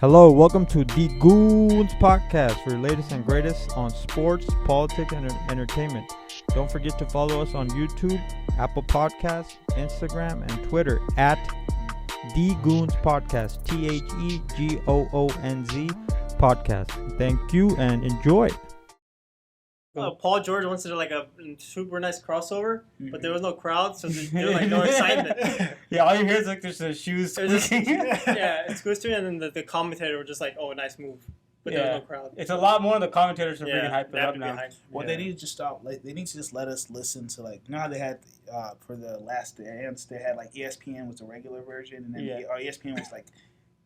Hello, welcome to the Goonz podcast for your latest and greatest on sports, politics, and entertainment. Don't forget to follow us on YouTube, Apple Podcasts, Instagram, and Twitter at the Goonz Podcast, TheGoonz Podcast. Thank you and enjoy. Paul George wants to do like a super nice crossover, but there was no crowd, so there's like no excitement. Yeah, all you hear is like there's the shoes squeaking. It's squeaking, and then the commentator were just like, "Oh, nice move," but there was no crowd. It's a lot more of the commentators are freaking hype it up now. Well, they need to just stop. Like, they need to just let us listen to, like, you know how they had for the Last Dance, they had like ESPN was the regular version, and then ESPN was like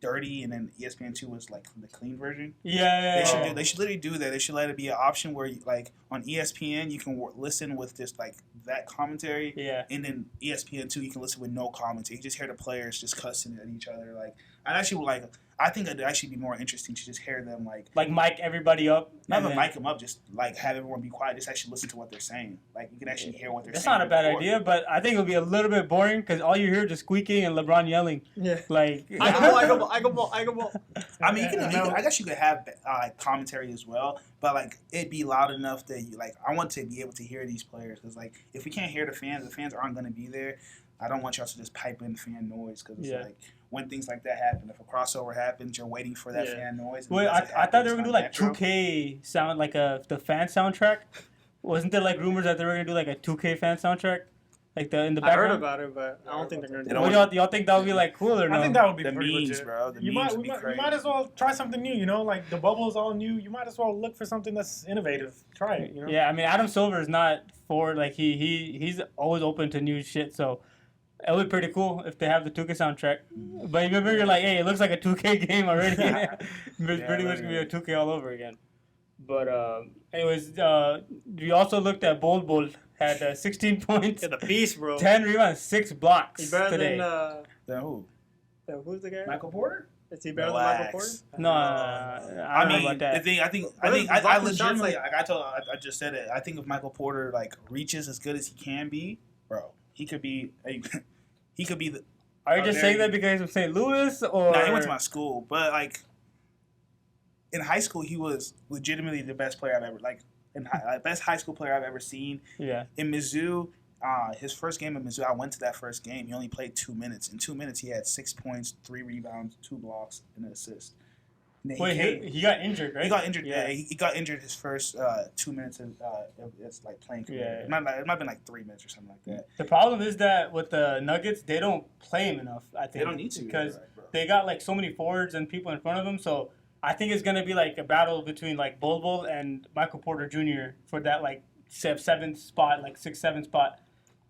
dirty, and then ESPN2 was like the clean version. They should literally do that. They should let it be an option where like on ESPN you can listen with just like that commentary, and then ESPN2 you can listen with no commentary. You just hear the players just cussing at each other. Like I think it'd actually be more interesting to just hear them like mic everybody up. Not even mic them up, just like have everyone be quiet. Just actually listen to what they're saying. Like you can actually hear what they're saying. That's not a bad idea, but I think it would be a little bit boring because all you hear is just squeaking and LeBron yelling. Yeah. Like I go ball. I mean, I guess you could have commentary as well, but like it'd be loud enough that you like. I want to be able to hear these players because like if we can't hear the fans aren't going to be there. I don't want y'all to just pipe in fan noise because it's like when things like that happen, if a crossover happens, you're waiting for that fan noise. Wait, I thought they were gonna do like 2K sound, like the fan soundtrack. Wasn't there like rumors that they were gonna do like a 2K fan soundtrack, like in the background? I heard about it, but I don't think they're gonna do it. Y'all think that would be like cool or no? I think that would be the pretty memes, legit. bro. You might as well try something new. You know, like the bubble is all new. You might as well look for something that's innovative. Try it. You know. Yeah, I mean Adam Silver is not for like he's always open to new shit. So it would be pretty cool if they have the 2K soundtrack. But remember, you're like, hey, it looks like a 2K game already. It's pretty much going to be a 2K all over again. But anyways, we also looked at Bull. Had 16 points. Yeah, the beast, bro. 10 rebounds, 6 blocks He's better today. Than who? Who's the guy? Michael Porter? Is he better than Michael Porter? No, I don't know about that. The thing, I legitimately, like I just said it. I think if Michael Porter like reaches as good as he can be, bro, he could be the. Are you just saying that because of St. Louis or? Nah, he went to my school, but like in high school, he was legitimately the best player I've ever best high school player I've ever seen. Yeah. In Mizzou, his first game at Mizzou, I went to that first game. He only played 2 minutes. In 2 minutes, he had 6 points, 3 rebounds, 2 blocks, and an assist. Wait, he got injured, right? He got injured. Yeah, he got injured his first 2 minutes of like playing career. It might have been like 3 minutes or something like that. The problem is that with the Nuggets, they don't play him enough. I think they don't need to because they got like so many forwards and people in front of them. So I think it's gonna be like a battle between like Bull and Michael Porter Jr. for that like 7th spot, like 6th, 7th spot.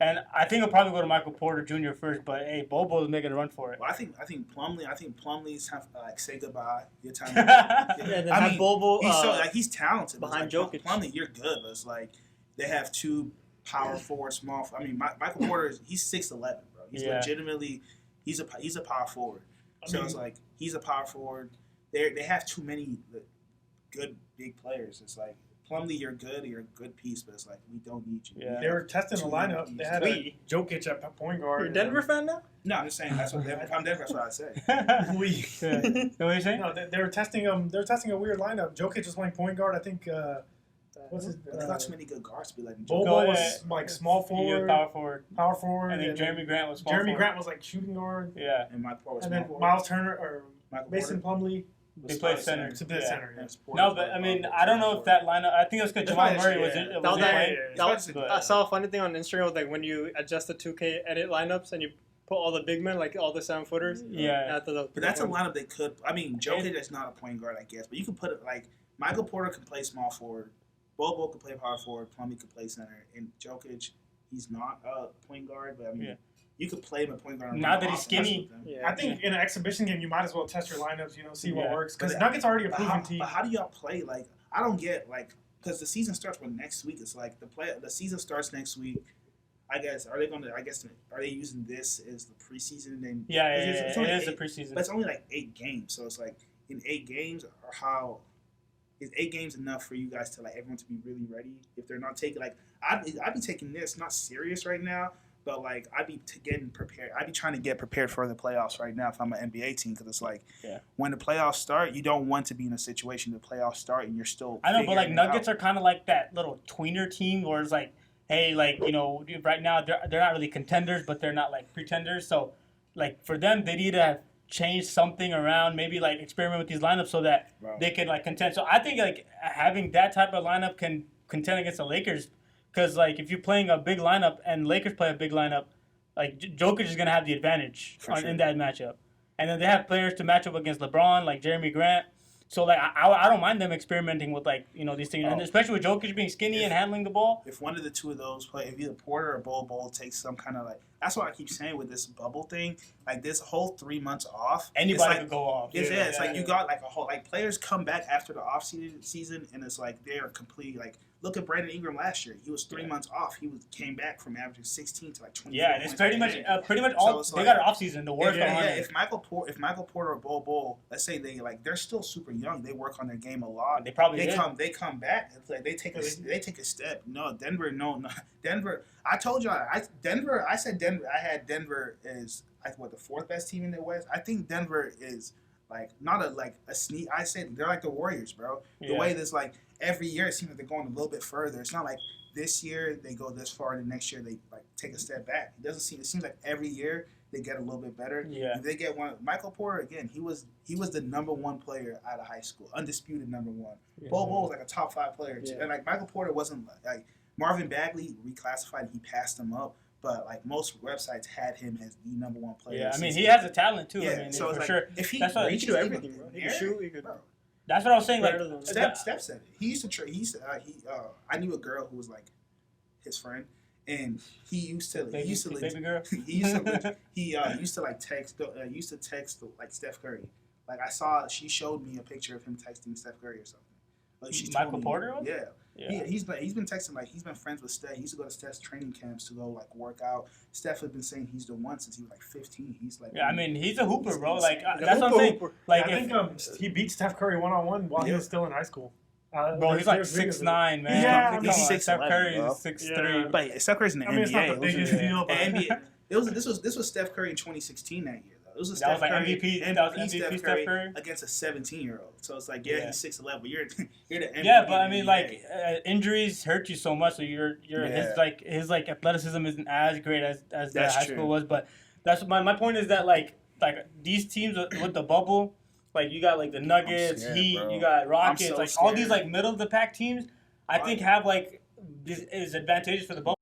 And I think it'll probably go to Michael Porter Jr. first, but hey, Bull is making a run for it. Well, I think Plumlee's time like say goodbye. Your time. I mean, Bobo. He's talented behind Jokic. Jokic. You're good, but it's like they have 2 power forward, small. I mean, Michael Porter he's 6'11", bro. He's legitimately he's a power forward. It's like he's a power forward. They have too many good big players. It's like Plumlee, you're a good piece, but it's like we don't need you. Yeah. They were testing the lineup. They had Jokic at point guard. You're a Denver fan now? No, I'm just saying that's what if I'm Denver. That's what I say. What are you saying? No, they were testing a weird lineup. Jokic was playing point guard. I think. What's his? There's not too many good guards to be like. Bobo was like small forward, power forward, and then Jeremy Grant was small Jeremy Grant was like shooting guard. Yeah, and Mike Porter was and then forward. Miles Turner or Mason Plumlee. They played center. To play center, yes. No, but I mean, I don't know if that lineup. I think it was because Jamal Murray was I saw a funny thing on Instagram with like when you adjust the 2K edit lineups and you put all the big men, like all the 7-footers. Yeah. But that's a lineup they could. I mean, Jokic is not a point guard, I guess, but you can put it like Michael Porter can play small forward, Bobo can play power forward, Plumlee can play center, and Jokic, he's not a point guard, but I mean. Yeah. You could play him at point guard. Now that he's skinny. Yeah. I think in an exhibition game, you might as well test your lineups, see what works. Because Nuggets already a proven team. But how do y'all play? Like, I don't get, because the season starts next week. It's like the season starts next week. I guess, are they using this as the preseason? Then it is the preseason. But it's only like 8 games. So it's like, in 8 games, is 8 games enough for you guys to, like, everyone to be really ready? If they're not taking, like, I'd be taking this, not serious right now, But like I'd be getting prepared. I'd be trying to get prepared for the playoffs right now if I'm an NBA team because it's like when the playoffs start, you don't want to be in a situation the playoffs start and you're still. I know, but like Nuggets are kind of like that little tweener team where it's like, hey, like right now they're not really contenders, but they're not like pretenders. So like for them, they need to change something around, maybe like experiment with these lineups so that they can like contend. So I think like having that type of lineup can contend against the Lakers. Because, like, if you're playing a big lineup and Lakers play a big lineup, like, Jokic is going to have the advantage in that matchup. And then they have players to match up against LeBron, like Jeremy Grant. So, like, I don't mind them experimenting with, like, these things. And especially with Jokic being skinny and handling the ball. If one of the two of those play, if either Porter or Bol takes some kind of, like, that's what I keep saying with this bubble thing. Like, this whole 3 months off. Anybody could go off. It's like you got, like, a whole, like, players come back after the off season, and it's like they're completely, like, look at Brandon Ingram last year. He was 3 months off. He came back from averaging 16 to like 20. Yeah, it's pretty much all. So they got an off season to work on. If Michael Porter or Bol, let's say they're still super young. They work on their game a lot. They probably they come back. It's like they take a step. No, Denver. I told you I said Denver. I had Denver as the fourth best team in the West. I think Denver is like not a sneak. I said they're like the Warriors, bro. The way this like. Every year, it seems like they're going a little bit further. It's not like this year they go this far, and the next year they like take a step back. It seems like every year they get a little bit better. Yeah. If they get one, Michael Porter again, he was the number one player out of high school, undisputed number one. Yeah. Bol was like a top 5 player too, and like Michael Porter wasn't like Marvin Bagley reclassified. He passed him up. But like most websites had him as the number one player. Yeah, I mean he has a talent too. Yeah, I mean, so it's for like, sure. If he can do everything, bro. He can shoot. He can. That's what I was saying. Like Steph said it. He used to. I knew a girl who was like his friend, and he used to text like Steph Curry. Like she showed me a picture of him texting Steph Curry or something. Michael Porter? Yeah. He's been texting, like, he's been friends with Steph. He used to go to Steph's training camps to go, like, work out. Steph has been saying he's the one since he was, like, 15. He's, like... Yeah, I mean, he's a hooper, bro. Like, that's what I'm saying. Like, I think he beat Steph Curry one-on-one while he was still in high school. Bro, he's like 6'9", man. Yeah, he's 6'11", Steph Curry is 6'3". But Steph Curry's in the NBA. It's not the biggest deal, but... NBA. This was Steph Curry in 2016 that year. It was Steph Curry, MVP Steph Curry against a 17-year-old. So it's like, he's 6'11", but you're the MVP. Yeah, but I mean, like injuries hurt you so much. So his athleticism isn't as great as the high school was. But that's my point is that like these teams with the bubble, like you got like the Nuggets, Heat, you got Rockets, all these like middle of the pack teams. I think have like is advantageous for the bubble.